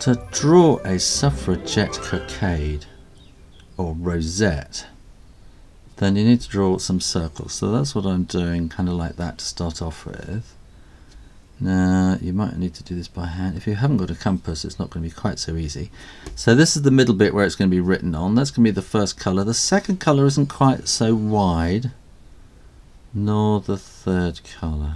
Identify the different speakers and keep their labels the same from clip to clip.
Speaker 1: To draw a suffragette cockade or rosette, then you need to draw some circles. So that's what I'm doing, kind of like that to start off with. Now you might need to do this by hand. If you haven't got a compass, it's not going to be quite so easy. So this is the middle bit where it's going to be written on. That's going to be the first colour. The second colour isn't quite so wide, nor the third colour.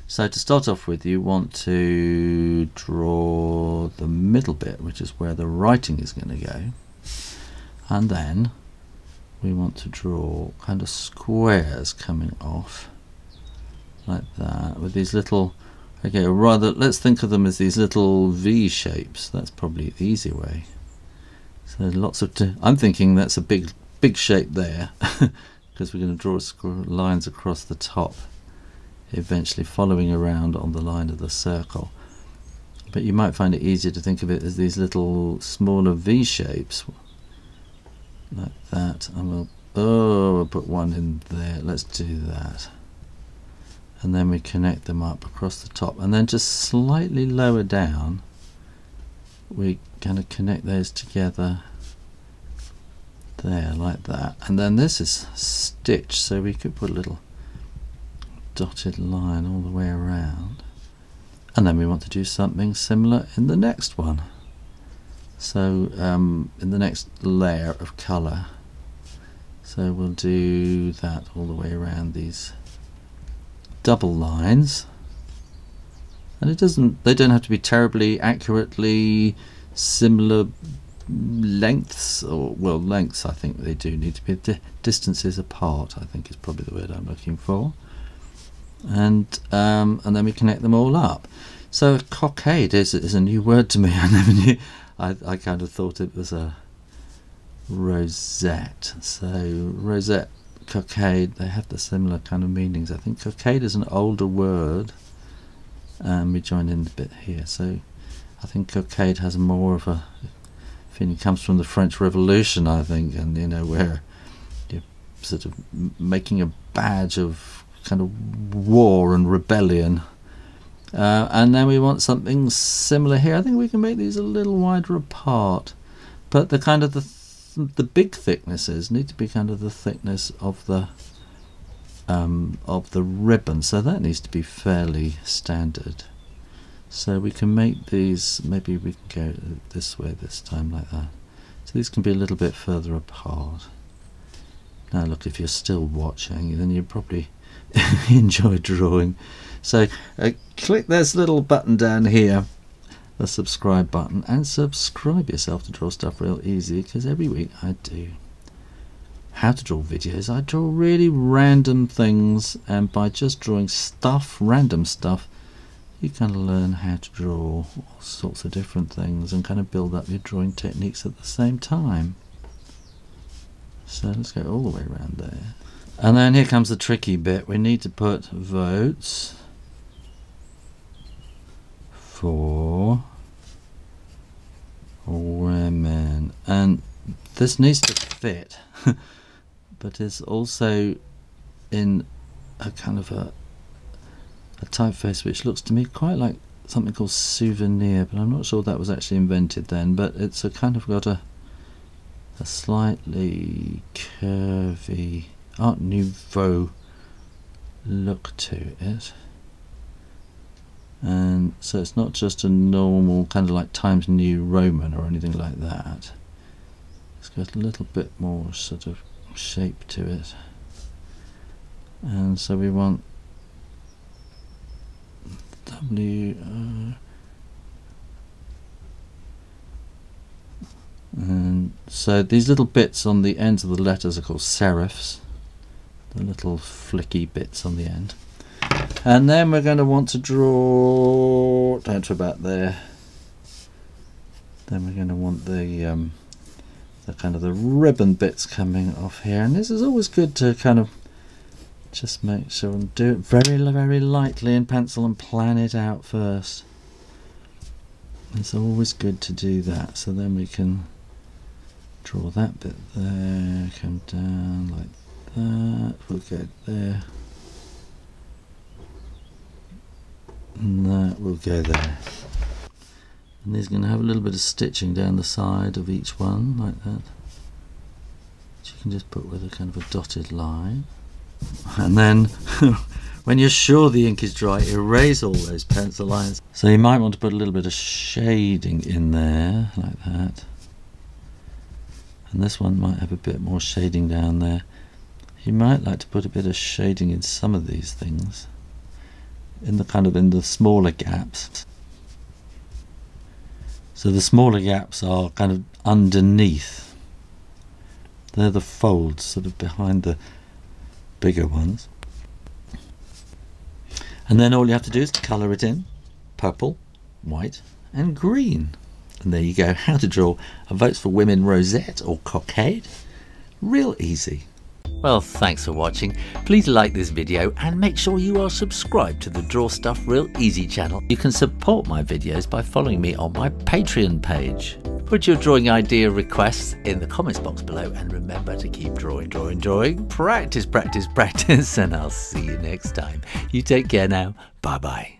Speaker 1: So to start off with, you want to draw the middle bit, which is where the writing is going to go. And then we want to draw kind of squares coming off like that with these little, okay, or rather let's think of them as these little V shapes. That's probably the easy way. So lots of, I'm thinking that's a big shape there because we're going to draw lines across the top, eventually following around on the line of the circle. But you might find it easier to think of it as these little smaller V shapes like that, and we'll put one in there. Let's do that, and then we connect them up across the top, and then just slightly lower down we kind of connect those together there like that. And then this is stitched, so we could put a little dotted line all the way around, and then we want to do something similar in the next one. So in the next layer of colour, so we'll do that all the way around these double lines, and they don't have to be terribly accurately similar lengths, or well, lengths I think they do need to be distances apart, I think is probably the word I'm looking for. And then we connect them all up. So cockade is a new word to me. I never knew. I kind of thought it was a rosette. So rosette, cockade, they have the similar kind of meanings. I think cockade is an older word, and we join in the bit here. So I think cockade has more of a feeling, comes from the French Revolution, I think, and you know, where you're sort of making a badge of kind of war and rebellion. And then we want something similar here. I think we can make these a little wider apart, but the kind of the big thicknesses need to be kind of the thickness of the ribbon, so that needs to be fairly standard. So we can make these, maybe we can go this way this time like that. So these can be a little bit further apart. Now look, if you're still watching, then you probably enjoy drawing. So click this little button down here, the subscribe button, and subscribe yourself to Draw Stuff Real Easy, because every week I do how to draw videos. I draw really random things, and by just drawing stuff, random stuff, you kind of learn how to draw all sorts of different things and kind of build up your drawing techniques at the same time. So let's go all the way around there. And then here comes the tricky bit. We need to put votes for women, and this needs to fit but it's also in a kind of a typeface which looks to me quite like something called souvenir, but I'm not sure that was actually invented then. But it's a kind of got a slightly curvy Art Nouveau look to it, and so it's not just a normal kind of like Times New Roman or anything like that. It's got a little bit more sort of shape to it, and so we want W and so these little bits on the ends of the letters are called serifs, the little flicky bits on the end. And then we're going to want to draw down to about there. Then we're going to want the kind of the ribbon bits coming off here, and this is always good to kind of just make sure and do it very, very lightly in pencil and plan it out first. It's always good to do that, so then we can draw that bit there, come down like that, we'll go there, And that will go there. And he's going to have a little bit of stitching down the side of each one, like that. Which you can just put with a kind of a dotted line. And then, when you're sure the ink is dry, erase all those pencil lines. So you might want to put a little bit of shading in there, like that. And this one might have a bit more shading down there. You might like to put a bit of shading in some of these things, in the smaller gaps. So the smaller gaps are kind of underneath. They're the folds sort of behind the bigger ones. And then all you have to do is colour it in purple, white and green. And there you go, how to draw a Votes for Women Rosette or Cockade. Real easy. Well, thanks for watching. Please like this video and make sure you are subscribed to the Draw Stuff Real Easy channel. You can support my videos by following me on my Patreon page. Put your drawing idea requests in the comments box below, and remember to keep drawing, drawing, drawing. Practice, practice, practice, and I'll see you next time. You take care now. Bye bye.